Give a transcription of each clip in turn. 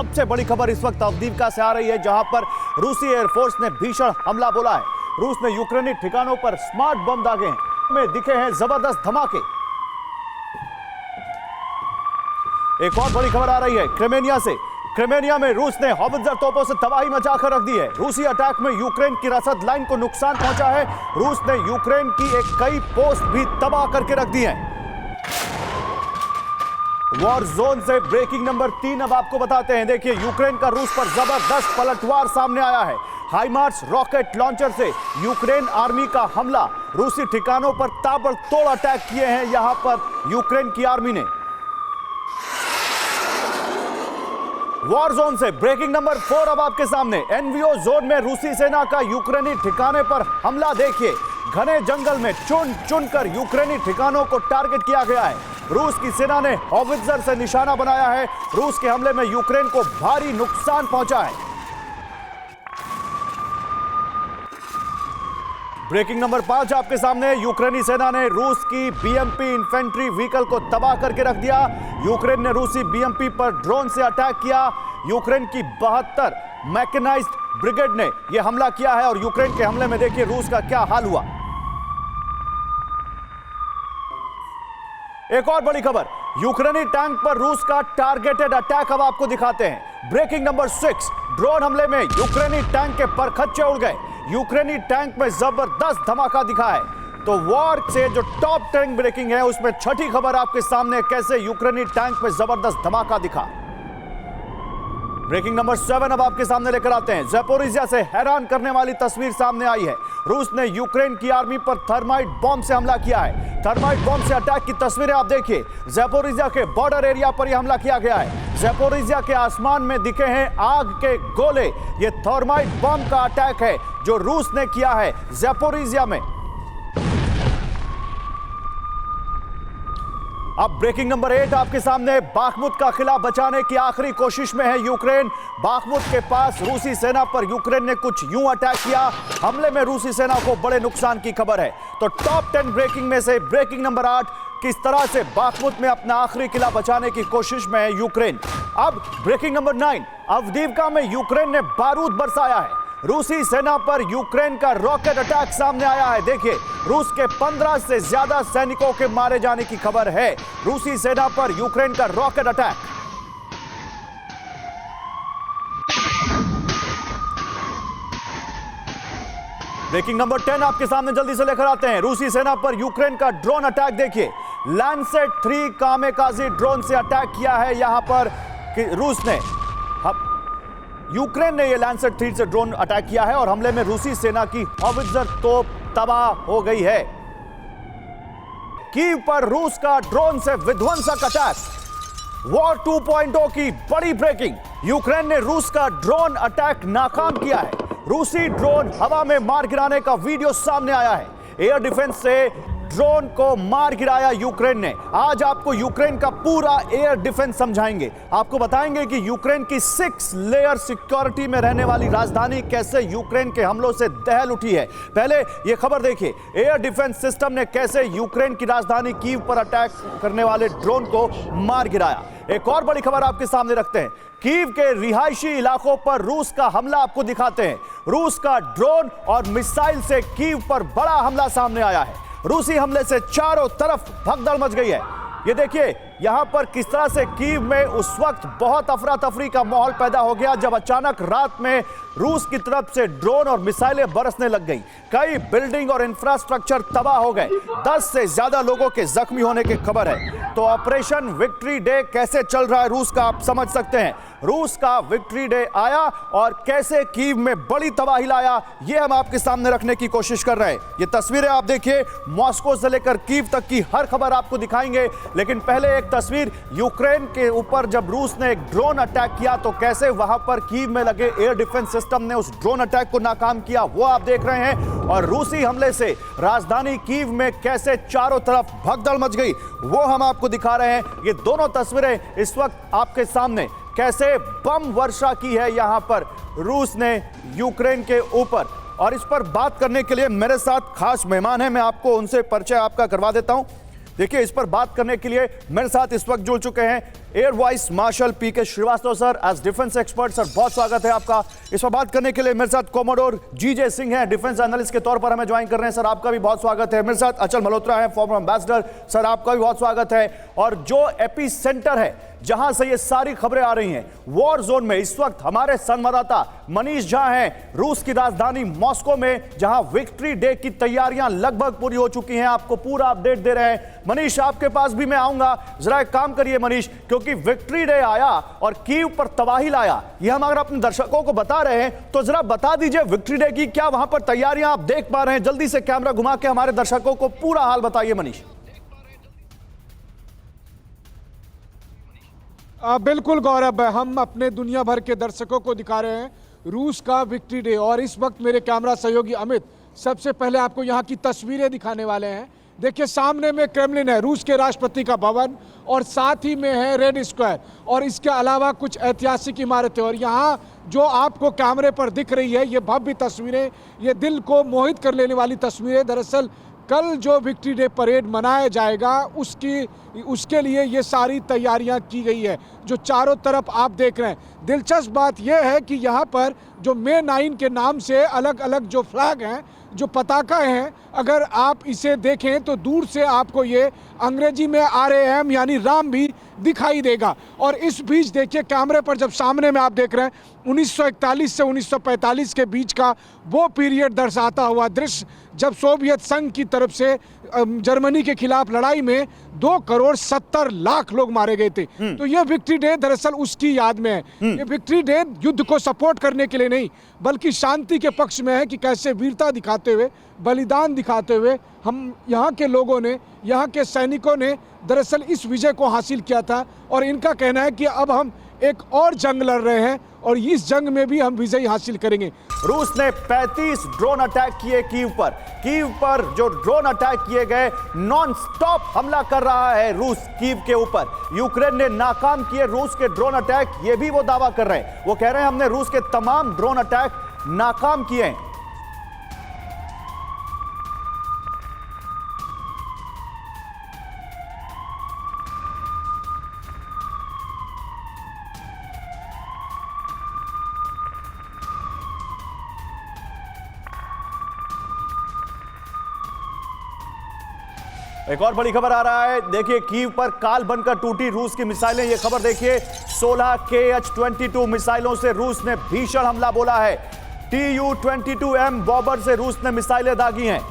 सबसे बड़ी खबर इस वक्त अवदीवका से आ रही है, जहां पर रूसी एयरफोर्स ने भीषण हमला बोला है। रूस ने यूक्रेनी ठिकानों पर स्मार्ट बम दागे हैं, में दिखे हैं जबरदस्त धमाके। एक और बड़ी खबर आ रही है क्रेमेनिया से। क्रेमेनिया में रूस ने हॉवित्जर तोपों से तबाही मचाकर रख दी है। रूसी अटैक में यूक्रेन की रसद लाइन को नुकसान पहुंचा है। रूस ने यूक्रेन की कई पोस्ट भी तबाह करके रख दी हैं। वॉर जोन से ब्रेकिंग नंबर 3 अब आपको बताते हैं। देखिए, यूक्रेन का रूस पर जबरदस्त पलटवार सामने आया है। हाइमार्स रॉकेट लॉन्चर से यूक्रेन आर्मी का हमला। रूसी ठिकानों पर ताबड़तोड़ अटैक किए हैं यहां पर यूक्रेन की आर्मी ने। वॉर जोन से ब्रेकिंग नंबर 4 अब आपके सामने। एनवीओ जोन में रूसी सेना का यूक्रेनी ठिकाने पर हमला। देखिए, घने जंगल में चुन चुनकर यूक्रेनी ठिकानों को टारगेट किया गया है। रूस की सेना ने हॉवित्जर से निशाना बनाया है। रूस के हमले में यूक्रेन को भारी नुकसान पहुंचा है। ब्रेकिंग नंबर 5 आपके सामने। यूक्रेनी सेना ने रूस की बीएमपी इन्फेंट्री व्हीकल को तबाह करके रख दिया। यूक्रेन ने रूसी बीएमपी पर ड्रोन से अटैक किया। यूक्रेन की 72 मैकेनाइज्ड ब्रिगेड ने यह हमला किया है और यूक्रेन के हमले में देखिए रूस का क्या हाल हुआ। एक और बड़ी खबर, यूक्रेनी टैंक पर रूस का टारगेटेड अटैक अब आपको दिखाते हैं। ब्रेकिंग नंबर 6, ड्रोन हमले में यूक्रेनी टैंक के परखच्चे उड़ गए। यूक्रेनी टैंक में जबरदस्त धमाका दिखा है। तो वॉर से जो टॉप 10 ब्रेकिंग है उसमें छठी खबर आपके सामने, कैसे यूक्रेनी टैंक में जबरदस्त धमाका दिखा। ब्रेकिंग नंबर 7 अब आपके सामने लेकर आते हैं। ज़ैपोरिज़िया से हैरान करने वाली तस्वीर सामने आई है। रूस ने यूक्रेन की आर्मी पर थर्माइट बॉम्ब से हमला किया है। थर्माइट बॉम्ब से अटैक की तस्वीरें आप देखिए। ज़ैपोरिज़िया के बॉर्डर एरिया पर यह हमला किया गया है। ज़ैपोरिज़िया के आसमान में दिखे हैं आग के गोले। यह थर्माइट बॉम्ब का अटैक है जो रूस ने किया है ज़ैपोरिज़िया में। अब ब्रेकिंग नंबर 8 आपके सामने। बाखमुत का किला बचाने की आखिरी कोशिश में है यूक्रेन। बाखमुत के पास रूसी सेना पर यूक्रेन ने कुछ यूं अटैक किया। हमले में रूसी सेना को बड़े नुकसान की खबर है। तो टॉप 10 ब्रेकिंग में से ब्रेकिंग नंबर 8, किस तरह से बाखमुत में अपना आखिरी किला बचाने की कोशिश में है यूक्रेन। अब ब्रेकिंग नंबर 9, अवदीवका में यूक्रेन ने बारूद बरसाया है। रूसी सेना पर यूक्रेन का रॉकेट अटैक सामने आया है। देखिए, रूस के 15 से ज्यादा सैनिकों के मारे जाने की खबर है। रूसी सेना पर यूक्रेन का रॉकेट अटैक। ब्रेकिंग नंबर 10 आपके सामने जल्दी से लेकर आते हैं। रूसी सेना पर यूक्रेन का ड्रोन अटैक। देखिए, लैंसेट 3 कामेकाजी ड्रोन से अटैक किया है यहां पर रूस ने। यूक्रेन ने यह लैंसेट 3 से ड्रोन अटैक किया है और हमले में रूसी सेना की हॉवित्जर तोप तबाह हो गई है। कीव पर रूस का ड्रोन से विध्वंसक अटैक। वॉर 2.0 की बड़ी ब्रेकिंग। यूक्रेन ने रूस का ड्रोन अटैक नाकाम किया है। रूसी ड्रोन हवा में मार गिराने का वीडियो सामने आया है। एयर डिफेंस से ड्रोन को मार गिराया यूक्रेन ने। आज आपको यूक्रेन का पूरा एयर डिफेंस समझाएंगे। आपको बताएंगे कि यूक्रेन की 6 लेयर सिक्योरिटी में रहने वाली राजधानी कैसे यूक्रेन के हमलों से दहल उठी है। पहले यह खबर देखिए, एयर डिफेंस सिस्टम ने कैसे यूक्रेन की राजधानी कीव पर अटैक करने वाले ड्रोन को मार गिराया। एक और बड़ी खबर आपके सामने रखते हैं। कीव के रिहायशी इलाकों पर रूस का हमला आपको दिखाते हैं। रूस का ड्रोन और मिसाइल से कीव पर बड़ा हमला सामने आया है। रूसी हमले से चारों तरफ भगदड़ मच गई है। ये देखिए यहां पर किस तरह से कीव में उस वक्त बहुत अफरा तफरी का माहौल पैदा हो गया जब अचानक रात में रूस की तरफ से ड्रोन और मिसाइलें बरसने लग गई। कई बिल्डिंग और इंफ्रास्ट्रक्चर तबाह हो गए। 10 से ज्यादा लोगों के जख्मी होने की खबर है। तो ऑपरेशन विक्ट्री डे कैसे चल रहा है रूस का, आप समझ सकते हैं। रूस का विक्ट्री डे आया और कैसे कीव में बड़ी तबाही लाया, यह हम आपके सामने रखने की कोशिश कर रहे हैं। ये तस्वीरें आप देखिए, मॉस्को से लेकर कीव तक की हर खबर आपको दिखाएंगे। लेकिन पहले एक तस्वीर यूक्रेन के ऊपर जब रूस ने एक ड्रोन अटैक किया तो कैसे वहां पर कीव में लगे एयर डिफेंस सिस्टम ने उस ड्रोन अटैक को नाकाम किया, वो आप देख रहे हैं। और रूसी हमले से राजधानी कीव में कैसे चारों तरफ भगदड़ मच गई, वो हम आपको दिखा रहे हैं। ये दोनों तस्वीरें इस वक्त आपके सामने, कैसे बम वर्षा की है यहां पर रूस ने यूक्रेन के ऊपर। और इस पर बात करने के लिए मेरे साथ खास मेहमान हैं, मैं आपको उनसे परिचय आपका करवा देता हूं। देखिए, इस पर बात करने के लिए मेरे साथ इस वक्त जुड़ चुके हैं air vice marshal PK Srivastava sir, as defence expert sir, बहुत स्वागत है आपका। इस पर बात करने के लिए मेरे साथ कोमोडोर जीजे सिंह हैं, डिफेंस एनालिस्ट के तौर पर हमें ज्वाइन कर रहे हैं। सर आपका भी बहुत स्वागत है। मेरे साथ अचल मल्होत्रा है, फॉर्मर एम्बेसडर, सर आपका भी बहुत स्वागत है। और जो एपी सेंटर है जहां से ये सारी खबरें आ रही हैं, वॉर जोन में इस वक्त हमारे संवाददाता मनीष झा हैं रूस की राजधानी मॉस्को में, जहां विक्ट्री डे की तैयारियां लगभग पूरी हो चुकी हैं। आपको पूरा अपडेट दे रहे हैं। मनीष आपके पास भी मैं आऊंगा, जरा एक काम करिए मनीष, क्योंकि विक्ट्री डे आया और कीव पर तबाही लाया, ये हम अगर अपने दर्शकों को बता रहे हैं तो जरा बता दीजिए विक्ट्री डे की क्या वहां पर तैयारियां आप देख पा रहे हैं? जल्दी से कैमरा घुमा के हमारे दर्शकों को पूरा हाल बताइए मनीष। बिल्कुल गौरव, हम अपने दुनिया भर के दर्शकों को दिखा रहे हैं रूस का विक्ट्री डे। और इस वक्त मेरे कैमरा सहयोगी अमित सबसे पहले आपको यहाँ की तस्वीरें दिखाने वाले हैं। देखिए सामने में क्रेमलिन है, रूस के राष्ट्रपति का भवन, और साथ ही में है रेड स्क्वायर, और इसके अलावा कुछ ऐतिहासिक इमारतें। और यहाँ जो आपको कैमरे पर दिख रही है ये भव्य तस्वीरें, ये दिल को मोहित कर लेने वाली तस्वीरें। दरअसल कल जो विक्ट्री डे परेड मनाया जाएगा उसके लिए ये सारी तैयारियां की गई है, जो चारों तरफ आप देख रहे हैं। दिलचस्प बात यह है कि यहाँ पर जो मे 9 के नाम से अलग अलग जो फ्लैग हैं, जो पताका हैं, अगर आप इसे देखें तो दूर से आपको ये अंग्रेजी में RAM यानी राम भी दिखाई देगा। और इस बीच देखिए कैमरे पर जब सामने में आप देख रहे हैं 1941 से 1945 के बीच का वो पीरियड दर्शाता हुआ दृश्य, जब सोवियत संघ की तरफ से जर्मनी के खिलाफ लड़ाई में 2,70,00,000 लोग मारे गए थे। तो ये विक्ट्री डे दरअसल उसकी याद में है। ये विक्ट्री डे युद्ध को सपोर्ट करने के लिए नहीं, बल्कि शांति के पक्ष में है कि कैसे वीरता दिखाते हुए, बलिदान दिखाते हुए हम यहाँ के लोगों ने, यहाँ के सैनिकों ने दरअसल इस विजय को हासिल किया था। और इनका कहना है कि अब हम एक और जंग लड़ रहे हैं और इस जंग में भी हम विजय हासिल करेंगे। रूस ने 35 ड्रोन अटैक किए कीव पर जो ड्रोन अटैक किए गए, नॉन स्टॉप हमला कर रहा है रूस कीव के ऊपर। यूक्रेन ने नाकाम किए रूस के ड्रोन अटैक, ये भी वो दावा कर रहे हैं। वो कह रहे हैं हमने रूस के तमाम ड्रोन अटैक नाकाम किए हैं। एक और बड़ी खबर आ रहा है, देखिए कीव पर काल बनकर टूटी रूस की मिसाइलें। ये खबर देखिए, 16 KH-22 मिसाइलों से रूस ने भीषण हमला बोला है। Tu-22M बॉम्बर से रूस ने मिसाइलें दागी हैं।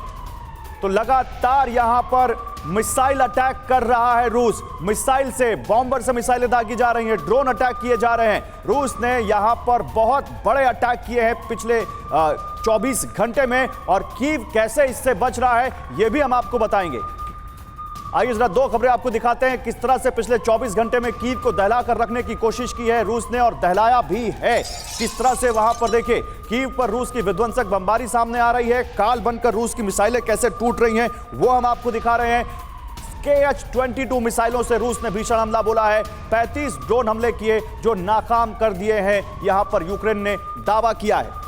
तो लगातार यहां पर मिसाइल अटैक कर रहा है रूस। मिसाइल से, बॉम्बर से मिसाइलें दागी जा रही हैं, ड्रोन अटैक किए जा रहे हैं। रूस ने यहां पर बहुत बड़े अटैक किए हैं पिछले 24 घंटे में, और कीव कैसे इससे बच रहा है ये भी हम आपको बताएंगे। आइए जरा दो खबरें आपको दिखाते हैं किस तरह से पिछले 24 घंटे में कीव को दहला कर रखने की कोशिश की है रूस ने, और दहलाया भी है। किस तरह से वहां पर देखिए कीव पर रूस की विध्वंसक बमबारी सामने आ रही है, काल बनकर रूस की मिसाइलें कैसे टूट रही हैं वो हम आपको दिखा रहे हैं। KH-22 मिसाइलों से रूस ने भीषण हमला बोला है। 35 ड्रोन हमले किए जो नाकाम कर दिए हैं, यहां पर यूक्रेन ने दावा किया है।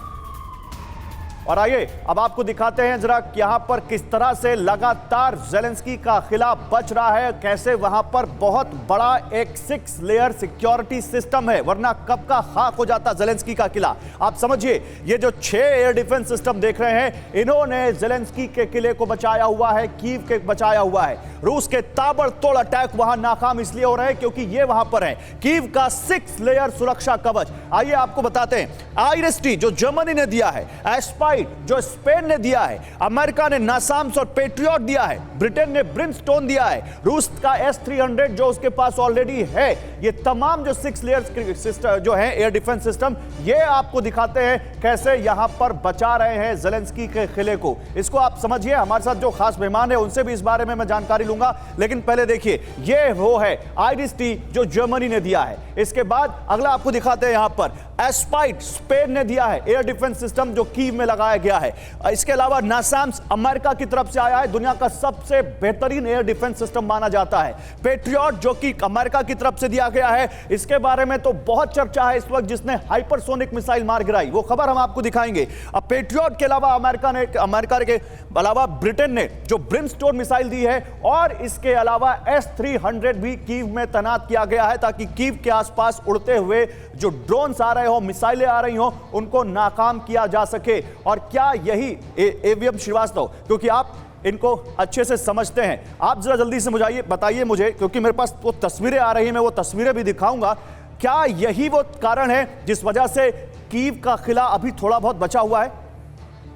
और आइए अब आपको दिखाते हैं जरा यहां पर किस तरह से लगातार ज़ेलेंस्की का किला बच रहा है, कैसे वहां पर बहुत बड़ा एक 6 लेयर सिक्योरिटी सिस्टम है, वरना कब का खाक हो जाता ज़ेलेंस्की का किला। आप समझिए, ये जो 6 एयर डिफेंस सिस्टम देख रहे हैं, इन्होंने ज़ेलेंस्की के किले को बचाया हुआ है, कीव के बचाया हुआ है। रूस के ताबड़तोड़ अटैक वहां नाकाम इसलिए हो रहे हैं क्योंकि ये वहां पर है कीव का 6 लेयर सुरक्षा कवच। आइए आपको बताते हैं, IRIS-T जो जर्मनी ने दिया है, एस्पाइट जो स्पेन ने दिया है, अमेरिका ने नासाम्स और पेट्रियट दिया है, ब्रिटेन ने ब्रिमस्टोन दिया है, रूस का S-300 जो उसके पास ऑलरेडी है, ये तमाम जो 6 लेयर सिस्टम जो है एयर डिफेंस सिस्टम, ये आपको दिखाते हैं कैसे यहां पर बचा रहे हैं ज़ेलेंस्की के किले को। इसको आप समझिए। हमारे साथ जो खास मेहमान है उनसे भी इस बारे में मैं जानकारी लूंगा, लेकिन पहले देखिए ये वो है IRIS-T जो जर्मनी ने दिया है। इसके बाद अगला आपको दिखाते हैं, यहां पर एस्पाइट स्पेन ने दिया है एयर डिफेंस सिस्टम जो कीव में लगाया गया है। इसके अलावा नासाम्स अमेरिका की तरफ से आया है, दुनिया का सबसे बेहतरीन एयर डिफेंस सिस्टम माना जाता है। पेट्रियट जो कि अमेरिका की तरफ से दिया गया है, इसके बारे में तो बहुत चर्चा है इस वक्त, जिसने हाइपरसोनिक मिसाइल मार गिराई, वो खबर हम आपको दिखाएंगे। अब पेट्रियट के अलावा अमेरिका के अलावा ब्रिटेन ने जो ब्रिमस्टोन मिसाइल दी है, और और इसके अलावा S-300 भी कीव में तैनात किया गया है ताकि कीव के आसपास उड़ते हुए जो ड्रोन्स आ रहे हो, मिसाइलें आ रही हो, उनको नाकाम किया जा सके। और क्या यही एवीएम श्रीवास्तव, क्योंकि आप इनको अच्छे से समझते हैं, आप जरा जल्दी से मुझे बताइए मुझे, क्योंकि मेरे पास वो तस्वीरें आ रही हैं, मैं वो तस्वीरें भी दिखाऊंगा, क्या यही वो कारण है जिस वजह से कीव का किला अभी थोड़ा बहुत बचा हुआ है?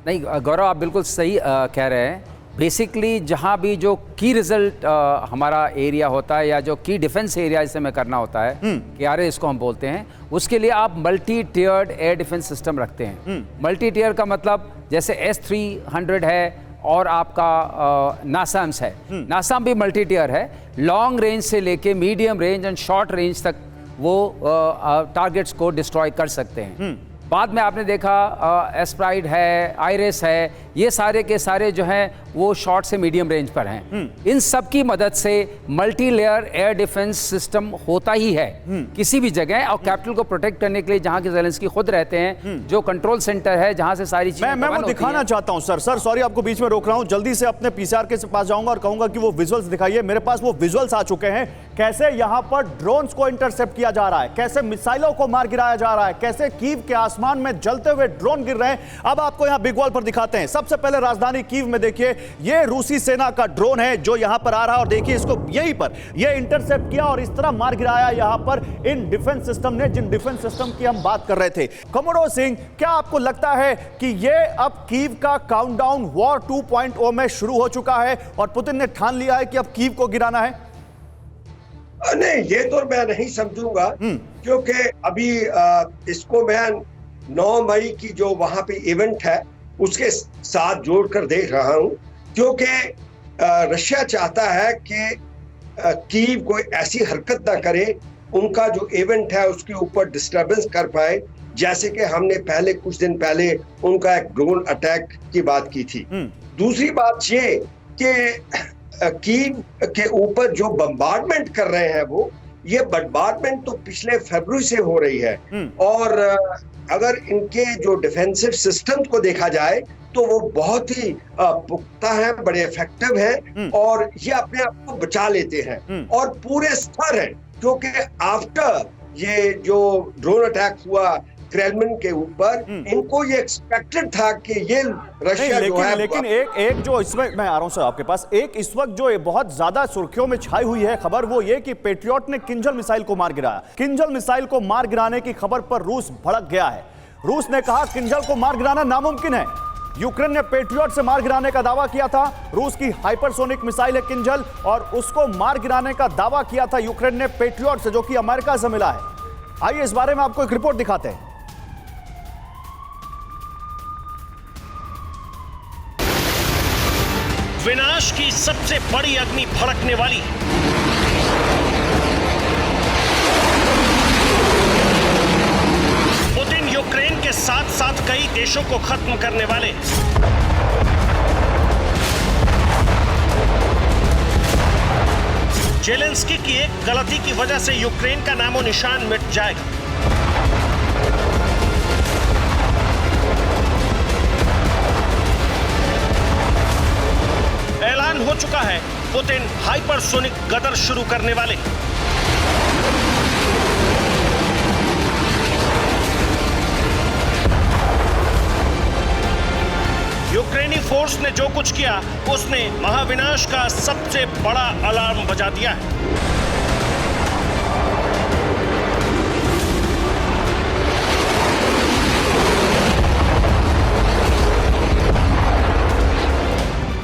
नहीं गौरव, आप बिल्कुल सही कह रहे हैं। बेसिकली जहाँ भी जो की रिजल्ट हमारा एरिया होता है या जो की डिफेंस एरिया इसे में करना होता है, KRA इसको हम बोलते हैं, उसके लिए आप मल्टी टियर्ड एयर डिफेंस सिस्टम रखते हैं। मल्टी टियर का मतलब जैसे S-300 है और आपका नासाम्स है। नासाम भी मल्टी टियर है, लॉन्ग रेंज से लेके medium range and short range तक वो टारगेट्स को डिस्ट्रॉय कर सकते हैं। बाद में आपने देखा एस्प्राइड है, आइरिस है, ये सारे के सारे जो हैं वो शॉर्ट से मीडियम रेंज पर हैं। इन सब की मदद से multi layer air defence system होता ही है किसी भी जगह, और कैपिटल को प्रोटेक्ट करने के लिए जहां के ज़ेलेंस्की खुद रहते हैं, जो कंट्रोल सेंटर है जहां से सारी चीजें मैं वो दिखाना चाहता हूं। सर सॉरी आपको बीच में रोक रहा हूं, जल्दी से अपने पीसीआर के पास जाऊंगा और कहूंगा कि वो विजुअल्स दिखाइए। मेरे पास वो विजुअल्स आ चुके हैं, कैसे यहां पर ड्रोन्स को इंटरसेप्ट किया जा रहा है, कैसे मिसाइलों को मार गिराया जा रहा है, कैसे कीव के आसमान में जलते हुए ड्रोन गिर रहे हैं। अब आपको यहां बिग वॉल पर दिखाते हैं। सबसे पहले राजधानी कीव में देखिए, ये रूसी सेना का ड्रोन है जो यहां पर आ रहा है, और देखिए इसको यहीं पर ये इंटरसेप्ट किया और इस तरह मार गिराया यहां पर इन डिफेंस सिस्टम ने, जिन डिफेंस सिस्टम की हम बात कर रहे थे। कमोडोर सिंह, क्या आपको लगता है कि ये अब कीव का काउंटडाउन वॉर 2.0 में शुरू हो चुका है और पुतिन ने ठान लिया है कि अब कीव को गिराना है? नहीं, ये तो मैं नहीं समझूंगा, क्योंकि अभी इसको मैं 9 मई की जो वहां पे इवेंट है उसके साथ जोड़कर देख रहा हूं, क्योंकि रशिया चाहता है कि कीव कोई ऐसी हरकत ना करे, उनका जो इवेंट है उसके ऊपर डिस्टरबेंस कर पाए, जैसे कि हमने पहले कुछ दिन पहले उनका एक ड्रोन अटैक की बात की थी। दूसरी बात ये कि कीव के ऊपर जो बम्बार्डमेंट कर रहे हैं वो, ये बम्बार्डमेंट तो पिछले फरवरी से हो रही है, और अगर इनके जो डिफेंसिव सिस्टम्स को देखा जाए तो वो बहुत ही पुख्ता है, बड़े इफेक्टिव हैं, और ये अपने आप को बचा लेते हैं और पूरे स्तर हैं, क्योंकि आफ्टर ये जो ड्रोन अटैक हुआ क्रेमलिन के ऊपर, इनको ये एक्सपेक्टेड था कि ये रशिया जो है, लेकिन एक जो इसमें मैं आ रहा हूं सर आपके पास, एक इस वक्त जो बहुत ज्यादा सुर्खियों में छाई हुई है खबर, वो ये कि पेट्रियट ने किंजल मिसाइल को मार गिराया। किंजल मिसाइल को मार गिराने की खबर पर रूस भड़क गया है। रूस ने कहा किंजल को मार गिराना नामुमकिन है। यूक्रेन ने पेट्रियट से मार गिराने का दावा किया था। रूस की हाइपरसोनिक मिसाइल है किंजल, और उसको मार गिराने का दावा किया था यूक्रेन ने पेट्रियट से, जो कि अमेरिका से मिला है। आइए इस बारे में आपको एक रिपोर्ट दिखाते हैं। विनाश की सबसे बड़ी अग्नि भड़कने वाली। पुतिन यूक्रेन के साथ साथ कई देशों को खत्म करने वाले। जेलेंस्की की एक गलती की वजह से यूक्रेन का नामो निशान मिट जाएगा। ऐलान हो चुका है, पुतिन हाइपरसोनिक गदर शुरू करने वाले। यूक्रेनी फोर्स ने जो कुछ किया, उसने महाविनाश का सबसे बड़ा अलार्म बजा दिया है।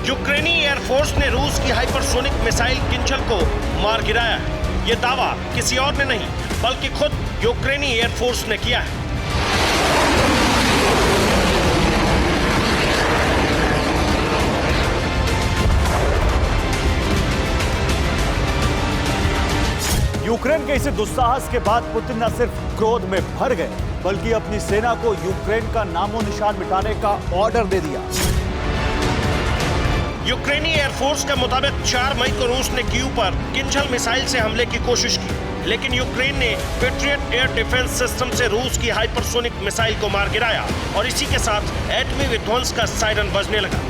यूक्रेनी एयरफोर्स ने रूस की हाइपरसोनिक मिसाइल किंजल को मार गिराया है। यह दावा किसी और ने नहीं, बल्कि खुद यूक्रेनी एयरफोर्स ने किया है। यूक्रेन के इस दुस्साहस के बाद पुतिन न सिर्फ क्रोध में भर गए, बल्कि अपनी सेना को यूक्रेन का नामो निशान मिटाने का ऑर्डर दे दिया। यूक्रेनी एयरफोर्स के मुताबिक 4 मई को रूस ने कीव पर किंजल मिसाइल से हमले की कोशिश की, लेकिन यूक्रेन ने पेट्रियट एयर डिफेंस सिस्टम से रूस की हाइपरसोनिक मिसाइल को मार गिराया, और इसी के साथ एटमी विध्वंस का सायरन बजने लगा।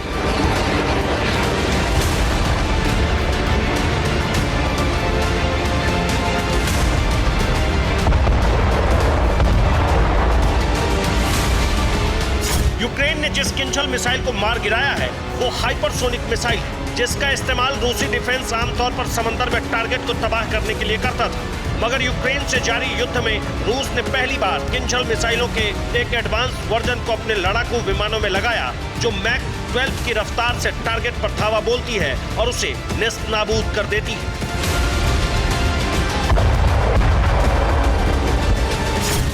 जिस किंजल मिसाइल को मार गिराया है वो हाइपरसोनिक मिसाइल है, जिसका इस्तेमाल रूसी डिफेंस आमतौर पर समंदर में टारगेट को तबाह करने के लिए करता था। मगर यूक्रेन से जारी युद्ध में रूस ने पहली बार किंजल मिसाइलों के एक एडवांस वर्जन को अपने लड़ाकू विमानों में लगाया, जो मैक 12 की रफ्तार से टारगेट पर धावा बोलती है और उसे नेस्तनाबूद कर देती है।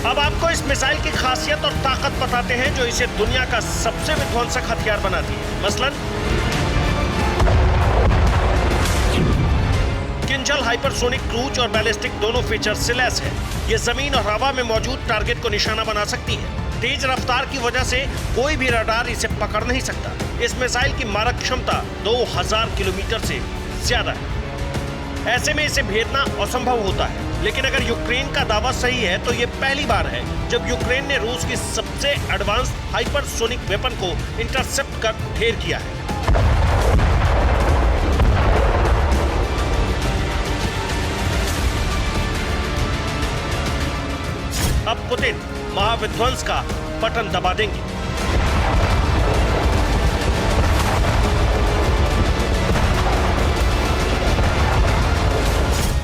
अब आपको इस मिसाइल की खासियत और ताकत बताते हैं जो इसे दुनिया का सबसे विध्वंसक हथियार बनाती है। मसलन किंजल हाइपरसोनिक क्रूज और बैलिस्टिक दोनों फीचर से लैस है। ये जमीन और हवा में मौजूद टारगेट को निशाना बना सकती है। तेज रफ्तार की वजह से कोई भी रडार इसे पकड़ नहीं सकता। इस मिसाइल की मारक क्षमता 2000 किलोमीटर से ज्यादा है। ऐसे में इसे भेदना असंभव होता है। लेकिन अगर यूक्रेन का दावा सही है तो ये पहली बार है जब यूक्रेन ने रूस की सबसे एडवांस हाइपरसोनिक वेपन को इंटरसेप्ट कर ढेर किया है। अब पुतिन महाविध्वंस का बटन दबा देंगे।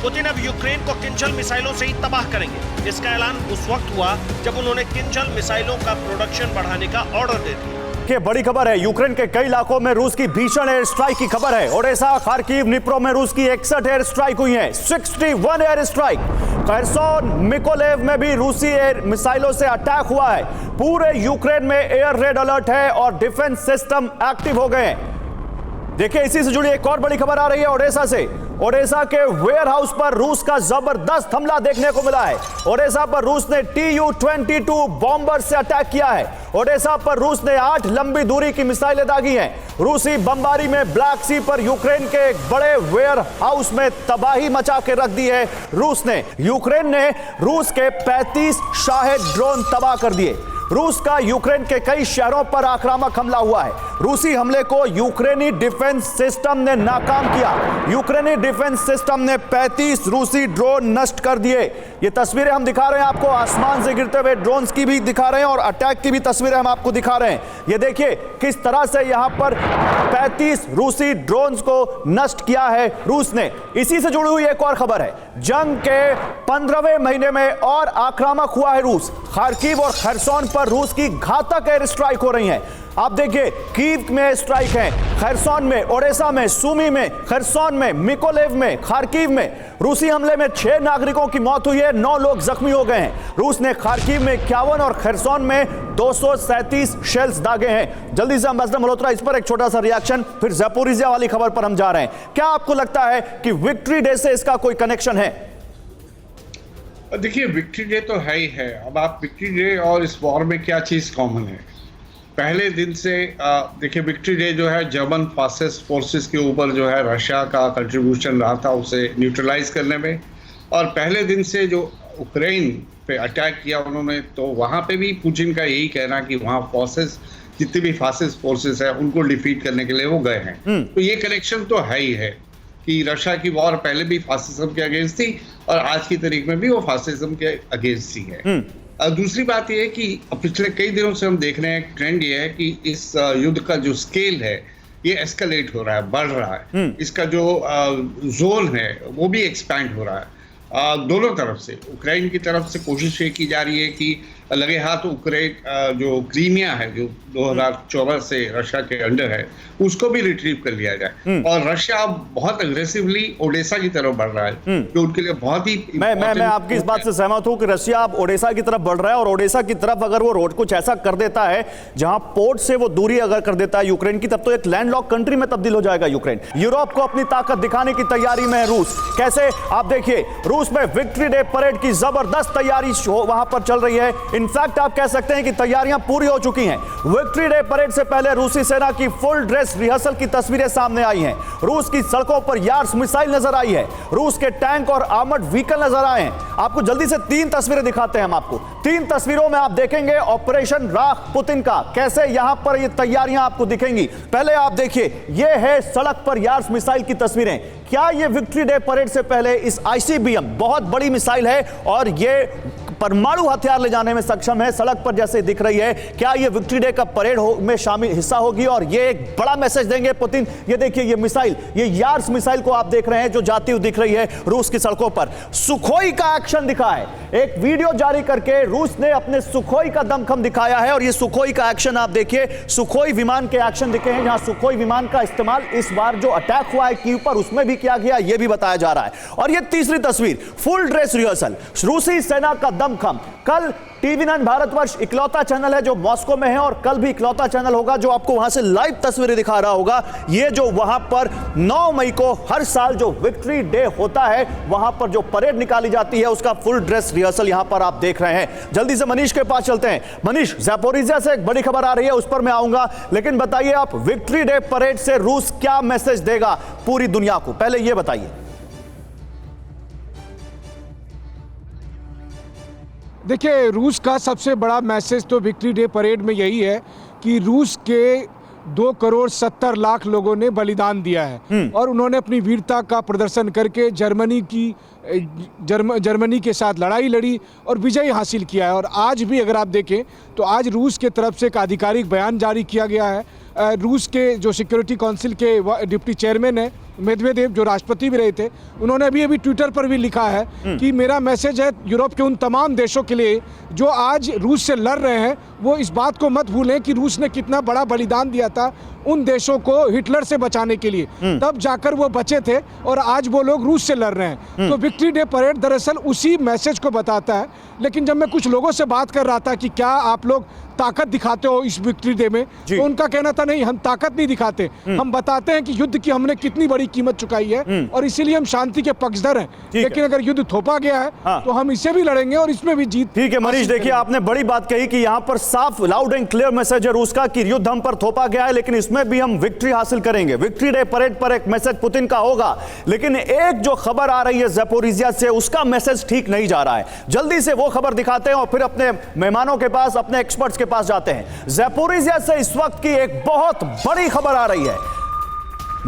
पुतिन अब यूक्रेन को किंजल मिसाइलों से ही तबाह करेंगे। इसका ऐलान उस वक्त हुआ जब उन्होंने किंजल मिसाइलों का प्रोडक्शन बढ़ाने का ऑर्डर दे दिया। के बड़ी खबर है, यूक्रेन के कई इलाकों में रूस की भीषण एयर स्ट्राइक की खबर है। ओडेसा, खार्किव, निप्रो में रूस की 61 एयर स्ट्राइक हुई है। 61 एयर स्ट्राइक। खरसोन, मिकोलेव में भी रूसी एयर मिसाइलों से अटैक हुआ है। पूरे यूक्रेन में एयर रेड अलर्ट है और डिफेंस सिस्टम एक्टिव हो गए हैं। देखिए, इसी से जुड़ी एक और बड़ी खबर आ रही है ओडेसा से। ओडेसा के वेयर हाउस पर रूस का जबरदस्त हमला देखने को मिला है। ओडेसा पर रूस ने Tu-22 बॉम्बर से अटैक किया है। ओडेसा पर रूस ने 8 लंबी दूरी की मिसाइलें दागी हैं। रूसी बमबारी में ब्लैक सी पर यूक्रेन के एक बड़े वेयर हाउस में तबाही मचा के रख दी है रूस ने। यूक्रेन ने रूस के 35 शाहेद ड्रोन तबाह कर दिए। रूस का यूक्रेन के कई शहरों पर आक्रामक हमला हुआ है। रूसी हमले को यूक्रेनी डिफेंस सिस्टम ने नाकाम किया। यूक्रेनी डिफेंस सिस्टम ने 35 रूसी ड्रोन नष्ट कर दिए। ये तस्वीरें हम दिखा रहे हैं आपको, आसमान से गिरते हुए ड्रोन्स की भी दिखा रहे हैं और अटैक की भी तस्वीरें हम आपको दिखा रहे हैं। ये देखिए किस तरह से यहां पर 35 रूसी ड्रोन्स को नष्ट किया है रूस ने। इसी से जुड़ी हुई एक और खबर है, जंग के 15वें महीने में और आक्रामक हुआ है रूस। खार्किव और खरसोन पर रूस की घातक एयर स्ट्राइक हो रही है। आप देखिए, कीव में स्ट्राइक है, खरसोन में, ओडेसा में, सुमी में, खरसोन में, मिकोलेव में, खार्किव में। रूसी हमले में 6 नागरिकों की मौत हुई है, 9 लोग जख्मी हो गए हैं। रूस ने खार्किव में 51 और खरसोन में 237 शेल्स दागे हैं। जल्दी से एंबेसडर मल्होत्रा, इस पर एक छोटा सा रिएक्शन, फिर ज़ैपोरिज़िया वाली खबर पर हम जा रहे हैं। क्या आपको लगता है कि विक्ट्री डे से इसका कोई कनेक्शन है? देखिए, विक्ट्री डे तो है ही है। अब आप विक्ट्री डे और इस वॉर में क्या चीज़ कॉमन है? पहले दिन से देखिए, विक्ट्री डे जो है जर्मन फोर्सेस के ऊपर जो है रशिया का कंट्रीब्यूशन रहा था उसे न्यूट्रलाइज करने में। और पहले दिन से जो यूक्रेन पे अटैक किया उन्होंने, तो वहाँ पे भी पुतिन का यही कहना कि वहाँ फोर्सेस, जितने भी फासिस्ट फोर्सेस है उनको डिफीट करने के लिए वो गए हैं। तो ये कनेक्शन तो है ही है कि रशिया की वॉर पहले भी फासिज्म के अगेंस्ट थी और आज की तारीख में भी वो फासिज्म के अगेंस्ट ही है। दूसरी बात यह है कि पिछले कई दिनों से हम देख रहे हैं, ट्रेंड ये है कि इस युद्ध का जो स्केल है ये एस्केलेट हो रहा है, बढ़ रहा है। इसका जो जोन है वो भी एक्सपैंड हो रहा है। दोनों तरफ से, यूक्रेन की तरफ से कोशिश ये की जा रही है कि लगे हाथ यूक्रेन जो क्रीमिया है जो 2014 से रशिया के अंडर है उसको भी रिट्रीव कर लिया जाए। और रशिया अब बहुत अग्रेसिवली ओडेसा की तरफ बढ़ रहा है जो उनके लिए बहुत ही मैं आपकी इस बात से सहमत हूं कि रशिया अब ओडेसा की तरफ बढ़ रहा है। और ओडेसा की तरफ अगर वो रोड कुछ ऐसा कर देता है जहां पोर्ट से वो दूरी अगर कर देता है यूक्रेन की, तब तो एक लैंडलॉक कंट्री में तब्दील हो जाएगा यूक्रेन। यूरोप को अपनी ताकत दिखाने की तैयारी में है रूस। कैसे? आप देखिए, रूस में विक्ट्री डे परेड की जबरदस्त तैयारी वहां पर चल रही है। इनफैक्ट आप कह सकते हैं कि तैयारियां पूरी हो चुकी हैं। विक्ट्री डे परेड से पहले रूसी सेना की फुल ड्रेस रिहर्सल की तस्वीरें सामने आई हैं। रूस की सड़कों पर यार्स मिसाइल नजर आई है। रूस के टैंक और आर्मर्ड व्हीकल नजर आए हैं। आपको जल्दी से 3 तस्वीरें दिखाते हैं हम आपको। 3 तस्वीरों में आप देखेंगे ऑपरेशन राख पुतिन का, कैसे यहां पर ये तैयारियां आपको दिखेंगी। पहले आप देखिए, ये है सड़क पर यार्स मिसाइल की तस्वीरें। क्या ये विक्ट्री डे परेड से पहले इस ICBM बहुत बड़ी मिसाइल है और ये परमाणु हथियार ले जाने में सक्षम है, सड़क पर जैसे दिख रही है। क्या ये विक्ट्री डे का परेड में शामिल हिस्सा होगी और ये एक बड़ा मैसेज देंगे पुतिन? ये देखिए, ये मिसाइल, ये यार्स मिसाइल को आप देख रहे हैं जो जाती हुई दिख रही है रूस की सड़कों पर। सुखोई का एक्शन दिखा है, एक वीडियो जारी करके रूस ने अपने सुखोई का दमखम दिखाया है। और ये सुखोई का एक्शन आप देखिए, सुखोई विमान के एक्शन दिखे हैं, जहां सुखोई विमान का इस्तेमाल इस बार जो अटैक हुआ है कीव पर उसमें भी किया गया, यह भी बताया जा रहा है। और ये तीसरी तस्वीर, फुल ड्रेस रिहर्सल, रूसी सेना का दमखम। कल TV9 भारतवर्ष इकलौता चैनल है जो मॉस्को में है और कल भी इकलौता चैनल होगा जो आपको वहां से लाइव तस्वीरें दिखा रहा होगा। ये जो वहां पर 9 मई को हर साल जो विक्ट्री डे होता है वहां पर जो परेड निकाली जाती है उसका फुल ड्रेस रिहर्सल यहां पर आप देख रहे हैं। जल्दी से मनीष के पास चलते हैं। मनीष, ज़ैपोरिज़िया से एक बड़ी खबर आ रही है, उस पर मैं आऊंगा, लेकिन बताइए आप विक्ट्री डे परेड से रूस क्या मैसेज देगा पूरी दुनिया को, पहले यह बताइए। देखिए, रूस का सबसे बड़ा मैसेज तो विक्ट्री डे परेड में यही है कि रूस के 2,70,00,000 लोगों ने बलिदान दिया है और उन्होंने अपनी वीरता का प्रदर्शन करके जर्मनी के साथ लड़ाई लड़ी और विजय हासिल किया है। और आज भी अगर आप देखें तो आज रूस के तरफ से एक आधिकारिक बयान जारी किया गया है। रूस के जो सिक्योरिटी काउंसिल के डिप्टी चेयरमैन है मेदवेदेव, जो राष्ट्रपति भी रहे थे, उन्होंने अभी ट्विटर पर भी लिखा है कि मेरा मैसेज है यूरोप के उन तमाम देशों के लिए जो आज रूस से लड़ रहे हैं, वो इस बात को मत भूलें कि रूस ने कितना बड़ा बलिदान दिया था उन देशों को हिटलर से बचाने के लिए, तब जाकर वो बचे थे और आज वो लोग रूस से लड़ रहे हैं। तो विक्ट्री डे परेड दरअसल उसी मैसेज को बताता है। लेकिन जब मैं कुछ लोगों से बात कर रहा था कि क्या आप लोग ताकत दिखाते हो इस विक्ट्री डे में, तो उनका कहना था नहीं, हम ताकत नहीं दिखाते, हम बताते हैं कि युद्ध की हमने कितनी बड़ी कीमत चुकाई है और इसीलिए हम शांति के पक्षधर हैं। लेकिन अगर युद्ध थोपा गया है तो हम इसे भी लड़ेंगे और इसमें भी जीत। ठीक है मनीष, देखिए आपने बड़ी बात कही कि यहां पर साफ लाउड एंड क्लियर मैसेज है रूस का कि युद्ध हम पर थोपा गया है लेकिन इसमें भी हम विक्ट्री हासिल करेंगे। विक्ट्री डे परेड पर एक मैसेज पुतिन का होगा, लेकिन एक जो खबर आ रही है ज़ैपोरिज़िया से उसका मैसेज ठीक नहीं जा रहा है। जल्दी से वो खबर दिखाते हैं और फिर अपने मेहमानों के पास, अपने एक्सपर्ट्स के पास जाते हैं। ज़ैपोरिज़िया से इस वक्त की एक बहुत बड़ी खबर आ रही है।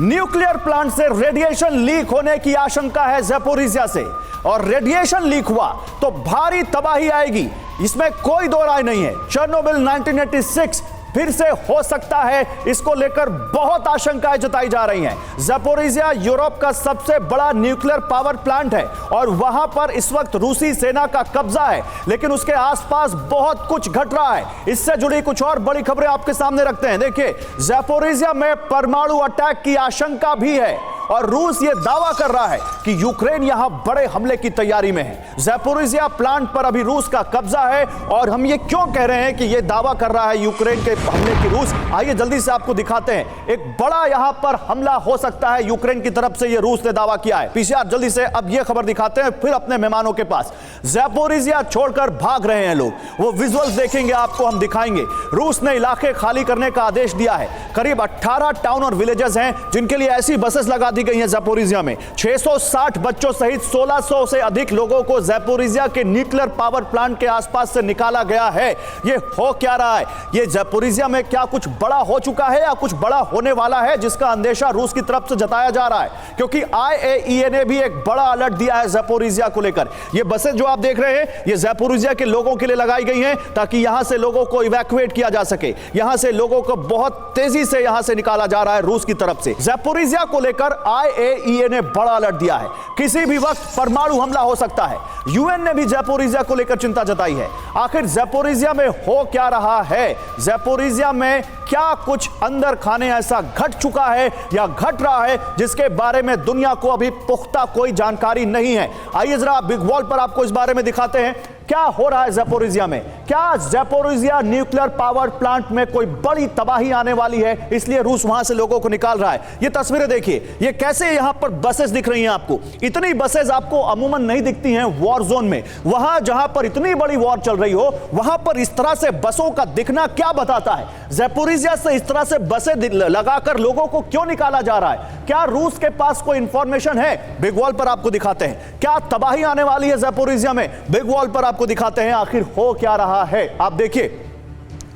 न्यूक्लियर प्लांट से रेडिएशन लीक होने की आशंका है ज़ैपोरिज़िया से, और रेडिएशन लीक हुआ तो भारी तबाही आएगी, इसमें कोई दो राय नहीं है। चेर्नोबिल 1986 फिर से हो सकता है, इसको लेकर बहुत आशंकाएं जताई जा रही हैं। ज़ैपोरिज़िया यूरोप का सबसे बड़ा न्यूक्लियर पावर प्लांट है और वहां पर इस वक्त रूसी सेना का कब्जा है, लेकिन उसके आसपास बहुत कुछ घट रहा है। इससे जुड़ी कुछ और बड़ी खबरें आपके सामने रखते हैं। देखिए, ज़ैपोरिज़िया में परमाणु अटैक की आशंका भी है और रूस यह दावा कर रहा है कि यूक्रेन यहां बड़े हमले की तैयारी में है। ज़ैपोरिज़िया प्लांट पर अभी रूस का कब्जा है और हम ये क्यों कह रहे हैं कि यह दावा कर रहा है यूक्रेन के हमले की रूस, आइए जल्दी से आपको दिखाते हैं। एक बड़ा यहां पर हमला हो सकता है यूक्रेन की तरफ से, यह रूस ने दावा किया है। पीसीआर जल्दी से अब यह खबर दिखाते हैं, फिर अपने मेहमानों के पास। ज़ैपोरिज़िया छोड़कर भाग रहे हैं लोग, वो विजुअल्स देखेंगे आपको हम दिखाएंगे। रूस ने इलाके खाली करने का आदेश दिया है। करीब 18 टाउन और विलेजेस हैं जिनके लिए ऐसी बसेस लगा दी गई हैं ज़ैपोरिज़िया में। 660 बच्चों सहित 1600 से अधिक लोगों को ज़ैपोरिज़िया के न्यूक्लियर पावर प्लांट के आसपास से निकाला गया है। ये हो क्या रहा है? ये ज़ैपोरिज़िया में क्या कुछ बड़ा हो चुका है या कुछ बड़ा होने वाला है, जिसका अंदेशा रूस की तरफ से जताया जा रहा है? क्योंकि IAEA ने भी एक बड़ा अलर्ट दिया है ज़ैपोरिज़िया को लेकर। ये बसें जो आप देख रहे हैं, ये ज़ैपोरिज़िया के लोगों के लिए लगाई गई हैं ताकि यहां से लोगों को इवैक्यूएट किया जा सके। यहां से लोगों को बहुत तेजी से यहां से निकाला जा रहा है रूस की तरफ से। ज़ैपोरिज़िया को लेकर IAEA ने बड़ा अलर्ट दिया है, किसी भी वक्त परमाणु हमला हो सकता है। UN ने भी ज़ैपोरिज़िया को लेकर चिंता जताई है। आखिर ज़ैपोरिज़िया में हो क्या रहा है? ज़ैपोरिज़िया में क्या कुछ अंदर खाने ऐसा घट चुका है या घट रहा है जिसके बारे में दुनिया को अभी पुख्ता कोई जानकारी नहीं है? आइए जरा बिग वॉल पर आपको इस बारे में दिखाते हैं क्या हो रहा है ज़ैपोरिज़िया में। क्या ज़ैपोरिज़िया न्यूक्लियर पावर प्लांट में कोई बड़ी तबाही आने वाली है, इसलिए रूस वहां से लोगों को निकाल रहा है? ये तस्वीरें देखिए, ये कैसे यहां पर बसेस दिख रही हैं आपको। इतनी बसेस आपको अमूमन नहीं दिखती हैं वॉर जोन में। वहां जहां पर इतनी बड़ी वॉर चल रही हो, वहां पर इस तरह से बसों का दिखना क्या बताता है? ज़ैपोरिज़िया से इस तरह से बसें लगाकर लोगों को क्यों निकाला जा रहा है? क्या रूस के पास कोई इंफॉर्मेशन है? बिग वॉल पर आपको दिखाते हैं। क्या तबाही आने वाली है ज़ैपोरिज़िया में? बिग वॉल पर आपको दिखाते हैं आखिर हो क्या रहा है। आप देखिए,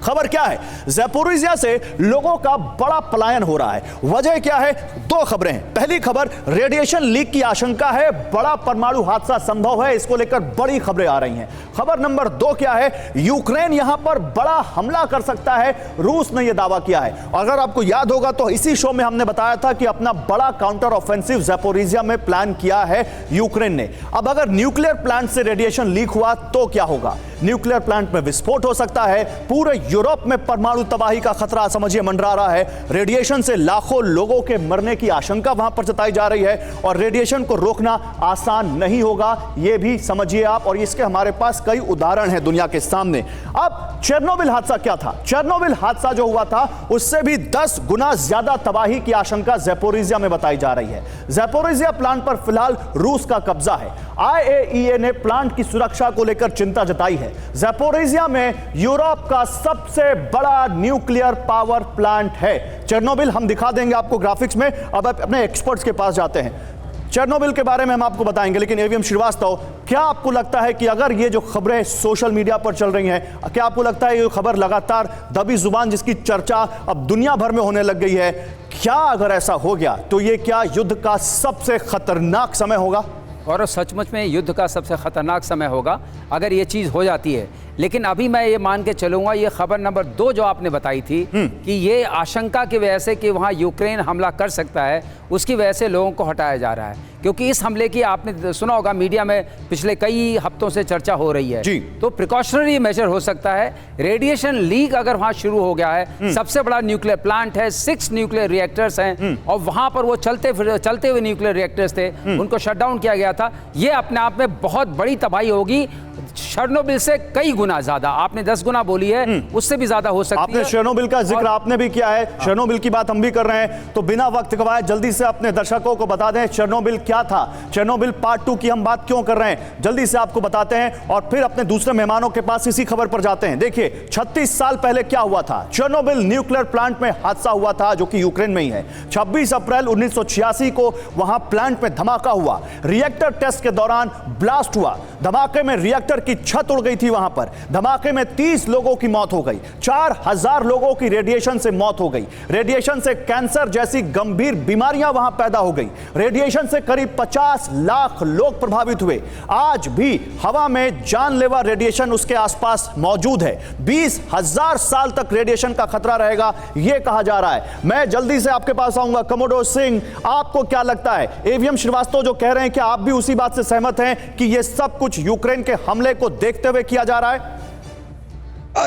खबर क्या है? ज़ैपोरिज़िया से लोगों का बड़ा पलायन हो रहा है। वजह क्या है? दो खबरें हैं। पहली खबर, रेडिएशन लीक की आशंका है, बड़ा परमाणु हादसा संभव है, इसको लेकर बड़ी खबरें आ रही हैं। खबर नंबर दो क्या है? यूक्रेन यहां पर बड़ा हमला कर सकता है, रूस ने यह दावा किया है। अगर आपको याद होगा तो इसी शो में हमने बताया था कि अपना बड़ा काउंटर ऑफेंसिव ज़ैपोरिज़िया में प्लान किया है यूक्रेन ने। अब अगर न्यूक्लियर प्लांट से रेडिएशन लीक हुआ तो क्या होगा? न्यूक्लियर प्लांट में विस्फोट हो सकता है, पूरे यूरोप में परमाणु तबाही का खतरा समझिए मंडरा रहा है। रेडिएशन से लाखों लोगों के मरने की आशंका वहां पर जताई जा रही है और रेडिएशन को रोकना आसान नहीं होगा, यह भी समझिए आप। और इसके हमारे पास कई उदाहरण हैं दुनिया के सामने। अब चेरनोबिल हादसा क्या था? चेरनोबिल हादसा जो हुआ था उससे भी 10 गुना ज्यादा तबाही की आशंका ज़ैपोरिज़िया में बताई जा रही है। ज़ैपोरिज़िया प्लांट पर फिलहाल रूस का कब्जा है। IAEA ने प्लांट की सुरक्षा को लेकर चिंता जताई है। ज़ैपोरिज़िया में यूरोप का सबसे बड़ा न्यूक्लियर पावर प्लांट है। चेरनोबिल हम दिखा देंगे आपको ग्राफिक्स में। अब अपने एक्सपर्ट्स के पास जाते हैं। चेरनोबिल के बारे में हम आपको बताएंगे, लेकिन एवीएम श्रीवास्तव, क्या आपको लगता है कि अगर ये जो खबरें सोशल मीडिया पर चल रही हैं, क्या आपको लगता है ये खबर लगातार दबी जुबान जिसकी चर्चा अब दुनिया भर में होने लग गई है, क्या अगर ऐसा हो गया तो ये क्या युद्ध का सबसे खतरनाक समय होगा? और सचमुच में युद्ध का सबसे खतरनाक समय होगा अगर ये चीज़ हो जाती है। लेकिन अभी मैं ये मान के चलूंगा, ये खबर नंबर 2 जो आपने बताई थी कि ये आशंका की वजह से कि वहाँ यूक्रेन हमला कर सकता है, उसकी वजह से लोगों को हटाया जा रहा है। क्योंकि इस हमले की आपने सुना होगा, मीडिया में पिछले कई हफ्तों से चर्चा हो रही है। तो प्रिकॉशनरी मेजर हो सकता है। रेडिएशन लीक अगर वहाँ शुरू हो गया है, सबसे बड़ा न्यूक्लियर प्लांट है, 6 न्यूक्लियर रिएक्टर्स हैं और वहाँ पर वो चलते हुए न्यूक्लियर रिएक्टर्स थे, उनको शट डाउन किया गया था। ये अपने आप में बहुत बड़ी तबाही होगी, चेरनोबिल से कई गुना ज्यादा। आपने 10 गुना बोली है, उससे भी ज्यादा हो सकती है। आपने चेरनोबिल का जिक्र आपने भी किया है, चेरनोबिल की बात हम भी कर रहे हैं, तो बिना वक्त गवाए जल्दी से अपने दर्शकों को बता दें चेरनोबिल क्या था, चेरनोबिल पार्ट 2 की हम बात क्यों कर रहे हैं, जल्दी से आपको बताते हैं और फिर अपने दूसरे मेहमानों के पास इसी खबर पर जाते हैं। देखिए 36 साल पहले क्या हुआ था। चेरनोबिल न्यूक्लियर प्लांट में हादसा हुआ था जो कि यूक्रेन में ही है। 26 अप्रैल 1986 को वहां प्लांट में धमाका हुआ, रिएक्टर टेस्ट के दौरान ब्लास्ट हुआ, धमाके में रिएक्टर की छत उड़ गई थी। वहां पर धमाके में 30 लोगों की मौत हो गई, 4000 लोगों की रेडिएशन से मौत हो गई। रेडिएशन से कैंसर जैसी गंभीर बीमारियां वहां पैदा हो गई। रेडिएशन से करीब 50 लाख लोग प्रभावित हुए। आज भी हवा में जानलेवा रेडिएशन उसके आसपास मौजूद है। 20,000 साल तक रेडिएशन का खतरा रहेगा, यह कहा जा रहा है। मैं जल्दी से आपके पास आऊंगा। कमोडोर सिंह, आपको क्या लगता है? एवीएम श्रीवास्तव जो कह रहे हैं, क्या आप भी उसी बात से सहमत हैं कि यह सब कुछ यूक्रेन के हमले को देखते हुए किया जा रहा है?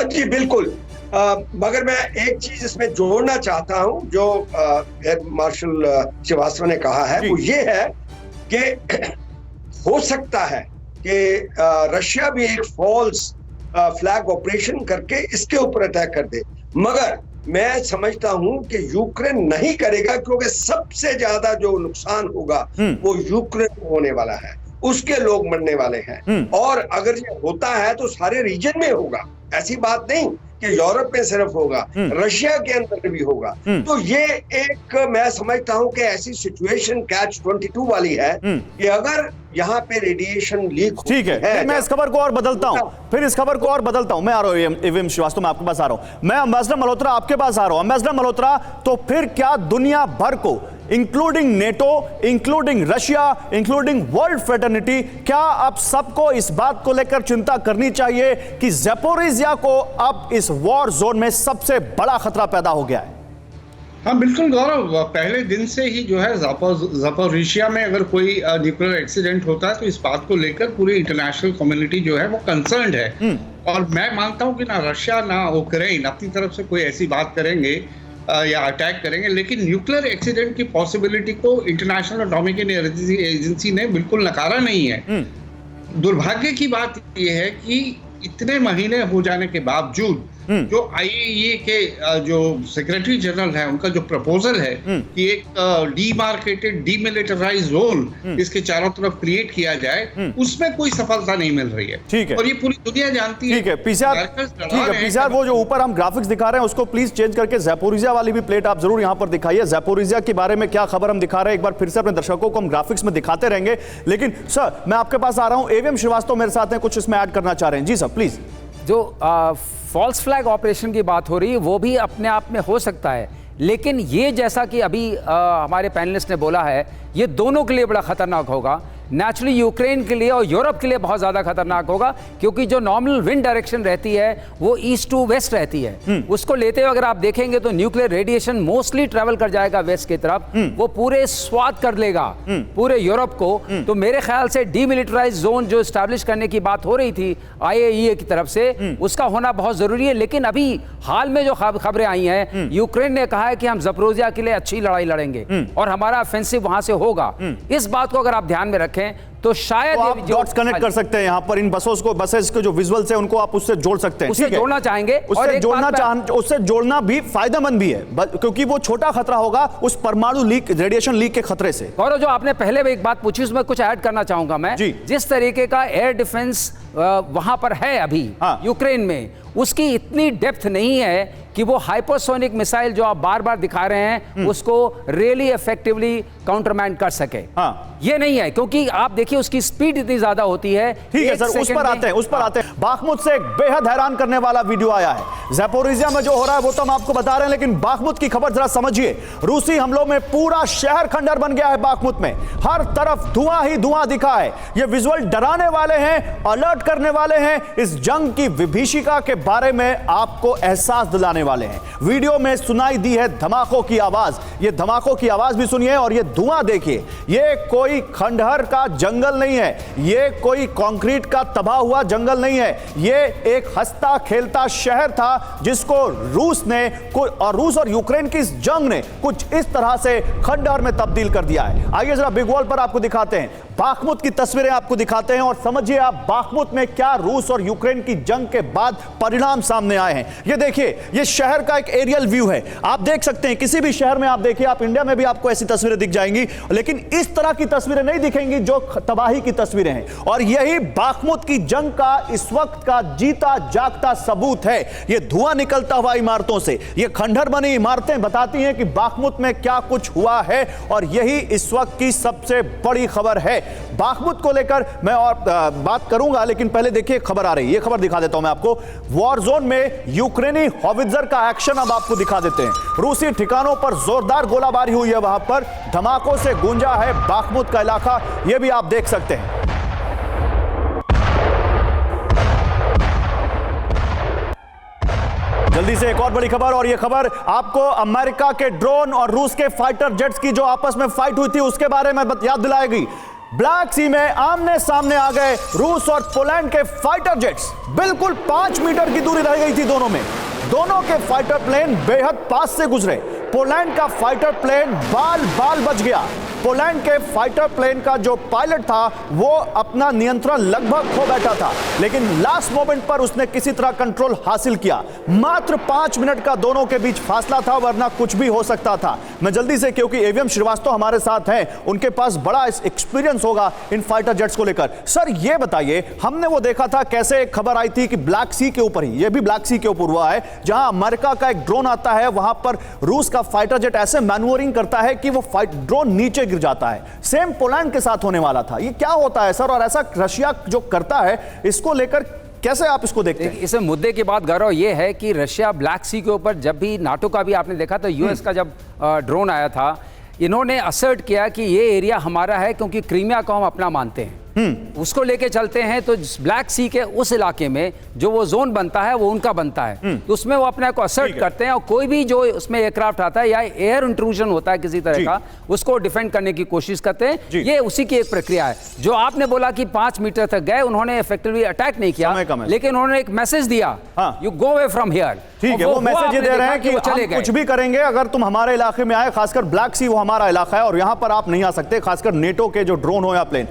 जी बिल्कुल। मगर मैं एक चीज इसमें जोड़ना चाहता हूं जो एयर मार्शल श्रीवास्तव ने कहा है, वो ये है कि हो सकता है कि रशिया भी एक फॉल्स फ्लैग ऑपरेशन करके इसके ऊपर अटैक कर दे, मगर मैं समझता हूं कि यूक्रेन नहीं करेगा, क्योंकि सबसे ज्यादा जो नुकसान होगा वो यूक्रेन को होने वाला है, उसके लोग मरने वाले हैं। और अगर ये होता है तो सारे रीजन में होगा, ऐसी बात नहीं कि यूरोप में सिर्फ होगा, रशिया के अंदर भी होगा। तो ये एक मैं समझता हूं कि ऐसी सिचुएशन कैच 22 वाली है कि अगर यहाँ पे रेडिएशन लीक, ठीक है, मैं इस खबर को और बदलता हूं, फिर इस खबर को और बदलता हूं। मैं आ रहा हूं एवीएम श्रीवास्तव, मैं आपके पास आ रहा हूं। मैं एम्बेसडर मल्होत्रा आपके पास आ रहा हूं। एम्बेसडर मल्होत्रा, तो फिर क्या दुनिया भर को, including NATO, including Russia, including world fraternity, क्या अब सबको इस बात को लेकर चिंता करनी चाहिए कि ज़ैपोरिज़िया को अब इस वॉर जोन में सबसे बड़ा खतरा पैदा हो गया है? हाँ बिल्कुल गौरव, पहले दिन से ही जो है ज़ापोरिज़िया में अगर कोई न्यूक्लियर एक्सीडेंट होता है तो इस बात को लेकर पूरी इंटरनेशनल कम्युनिटी जो है वो कंसर्न्ड है। और मैं मानता हूँ कि ना रशिया ना यूक्रेन अपनी तरफ से कोई ऐसी बात करेंगे या अटैक करेंगे, लेकिन न्यूक्लियर एक्सीडेंट की पॉसिबिलिटी को इंटरनेशनल एटॉमिक एनर्जी एजेंसी ने बिल्कुल नकारा नहीं है। दुर्भाग्य की बात यह है कि इतने महीने हो जाने के बावजूद जो IAEA के जो सेक्रेटरी जनरल है, उनका जो प्रपोजल है कि एक डीमार्केटेड डीमिलिटराइज्ड जोन इसके चारों तरफ क्रिएट किया जाए, उसमें कोई सफलता नहीं मिल रही है। ठीक है, और ये पूरी दुनिया जानती है। ठीक है पीसीआर, वो जो ऊपर हम ग्राफिक्स दिखा रहे हैं उसको प्लीज चेंज करके ज़ैपोरिज़िया वाली भी प्लेट आप जरूर यहां पर दिखाइए। ज़ैपोरिज़िया के बारे में क्या खबर हम दिखा रहे हैं, एक बार फिर से अपने दर्शकों को हम ग्राफिक्स में दिखाते रहेंगे। लेकिन सर मैं आपके पास आ रहा हूं, एवीएम श्रीवास्तव मेरे साथ हैं, कुछ इसमें ऐड करना चाह रहे हैं। जी सर प्लीज। जो फॉल्स फ्लैग ऑपरेशन की बात हो रही है वो भी अपने आप में हो सकता है, लेकिन ये जैसा कि अभी हमारे पैनलिस्ट ने बोला है, ये दोनों के लिए बड़ा खतरनाक होगा। नेचुरली यूक्रेन के लिए और यूरोप के लिए बहुत ज़्यादा खतरनाक होगा, क्योंकि जो नॉर्मल विंड डायरेक्शन रहती है वो ईस्ट टू वेस्ट रहती है। उसको लेते हुए अगर आप देखेंगे तो न्यूक्लियर रेडिएशन मोस्टली ट्रेवल कर जाएगा वेस्ट की तरफ, वो पूरे स्वाद कर लेगा पूरे यूरोप को। तो मेरे ख्याल से डीमिलिटराइज जोन जो स्टैब्लिश करने की बात हो रही थी IAEA की तरफ से, उसका होना बहुत जरूरी है। लेकिन अभी हाल में जो खबरें आई हैं, यूक्रेन ने कहा है कि हम ज़पोरिज़िया के लिए अच्छी लड़ाई लड़ेंगे और हमारा ऑफेंसिव वहां से होगा। इस बात को अगर आप ध्यान में रखें तो शायद आप डॉट्स कनेक्ट कर सकते हैं यहाँ पर, इन बसेस के जो विजुअल्स है उनको आप उससे जोड़ सकते हैं, उससे जोड़ना चाहेंगे, उससे जोड़ना भी फायदेमंद भी है, क्योंकि वो छोटा खतरा होगा उस परमाणु लीक, रेडिएशन लीक के खतरे से। गौरव, जो आपने पहले एक बात पूछी उसमें कुछ ऐड करना चाहूंगा मैं। जिस तरीके का एयर डिफेंस वहां पर है अभी यूक्रेन में, उसकी इतनी डेप्थ नहीं है कि वो हाइपरसोनिक मिसाइल जो आप बार बार दिखा रहे हैं उसको रियली इफेक्टिवली काउंटरमैंड कर सके। ये नहीं है, क्योंकि आप देखिए उसकी स्पीड इतनी ज्यादा होती है। ठीक है सर, उस पर आते हैं। बाखमुत से एक बेहद हैरान करने वाला वीडियो आया है। ज़पोरिज़िया में जो हो रहा है वो तो हम आपको बता रहे हैं, लेकिन बाखमुत की खबर जरा समझिए। रूसी हमलों में पूरा शहर खंडर बन गया है। बाखमुत में हर तरफ धुआं ही धुआं दिखा है। ये विजुअल डराने वाले हैं, अलर्ट करने वाले हैं। इस जंग की विभीषिका के बारे में आपको एहसास दिलाने वाले हैं। वीडियो में सुनाई दी है धमाकों की आवाज, ये धमाकों की आवाज भी सुनिए और ये धुआं देखिए। ये कोई खंडहर का जंगल नहीं है, ये कोई कंक्रीट का तबाह हुआ जंगल नहीं है, ये एक हंसता खेलता शहर था जिसको रूस और यूक्रेन की इस जंग ने कुछ इस तरह से खंडहर में तब्दील कर दिया है। आइए जरा बिग वॉल पर आपको दिखाते हैं, बाखमुत की तस्वीरें आपको दिखाते हैं और समझिए आप बाखमुत में क्या रूस और यूक्रेन की जंग के बाद परिणाम सामने आए हैं। ये देखिए, ये शहर का एक एरियल व्यू है। आप देख सकते हैं, किसी भी शहर में आप देखिए, आप इंडिया में भी आपको ऐसी तस्वीरें दिख जाएंगी, लेकिन इस तरह की तस्वीरें नहीं दिखेंगी जो तबाही की तस्वीरें हैं। और यही बाखमुत की जंग का इस वक्त का जीता जागता सबूत है। ये धुआं निकलता हुआ इमारतों से, ये खंडहर बनी इमारतें बताती हैं कि बाखमुत में क्या कुछ हुआ है, और यही इस वक्त की सबसे बड़ी खबर है। बाखमुत को लेकर मैं और बात करूंगा, लेकिन पहले देखिए खबर आ रही है। ये खबर दिखा देता हूं मैं आपको। वॉर जोन में यूक्रेनी हॉवित्जर का एक्शन अब आपको दिखा देते हैं। रूसी ठिकानों पर जोरदार गोलाबारी हुई है, वहां पर धमाकों से गूंजा है बाखमुत का इलाका, यह भी आप देख सकते हैं। जल्दी से एक और बड़ी खबर, और यह खबर आपको अमेरिका के ड्रोन और रूस के फाइटर जेट्स की जो आपस में फाइट हुई थी उसके बारे में याद दिलाएगी। ब्लैक सी में आमने सामने आ गए रूस और पोलैंड के फाइटर जेट्स। बिल्कुल 5 मीटर की दूरी रह गई थी दोनों में। दोनों के फाइटर प्लेन बेहद पास से गुजरे। पोलैंड का फाइटर प्लेन बाल बच गया। पोलैंड के फाइटर प्लेन का जो पायलट था वो अपना नियंत्रण लगभग खो बैठा था, लेकिन लास्ट मोमेंट पर उसने किसी तरह कंट्रोल हासिल किया। मात्र 5 मिनट का दोनों के बीच फासला था, वरना कुछ भी हो सकता था। मैं जल्दी से, क्योंकि एवीएम श्रीवास्तव हमारे साथ हैं, उनके पास बड़ा एक्सपीरियंस होगा इन फाइटर जेट्स को लेकर। सर ये बताइए, हमने वो देखा था कैसे एक खबर आई थी कि ब्लैक सी के ऊपर ही, ये भी ब्लैक सी के ऊपर हुआ है, जहां अमेरिका का एक ड्रोन आता है, वहां पर रूस का फाइटर जेट ऐसे मैन्यूवरिंग करता है कि वो ड्रोन नीचे गिर जाता है। सेम पोलैंड के साथ होने वाला था। ये क्या होता है सर, और ऐसा रशिया जो करता है, इसको लेकर कैसे आप इसको देखते हैं? इस मुद्दे की बात गौरव ये है कि रशिया ब्लैक सी के ऊपर, जब भी नाटो का भी आपने देखा तो यूएस का जब ड्रोन आया था, इन्होंने असर्ट किया कि ये एरिया हमारा है क्योंकि क्रीमिया को हम अपना मानते हैं, उसको लेके चलते हैं। तो ब्लैक सी के उस इलाके में जो वो जोन बनता है वो उनका बनता है, तो उसमें वो अपने को असर्ट करते हैं, और कोई भी जो उसमें एयरक्राफ्ट आता है या एयर इंट्रूजन होता है किसी तरह का, उसको डिफेंड करने की कोशिश करते हैं। ये उसी की एक प्रक्रिया है। जो आपने बोला कि 5 मीटर तक गए, उन्होंने इफेक्टिवली अटैक नहीं किया, लेकिन उन्होंने एक मैसेज दिया, you go away from here. ठीक है, वो मैसेज ये दे रहे हैं कि हम कुछ भी करेंगे, अगर तुम हमारे इलाके में आए, खासकर ब्लैक सी वो हमारा इलाका है और यहां पर आप नहीं आ सकते, खासकर नेटो के जो ड्रोन हो या प्लेन।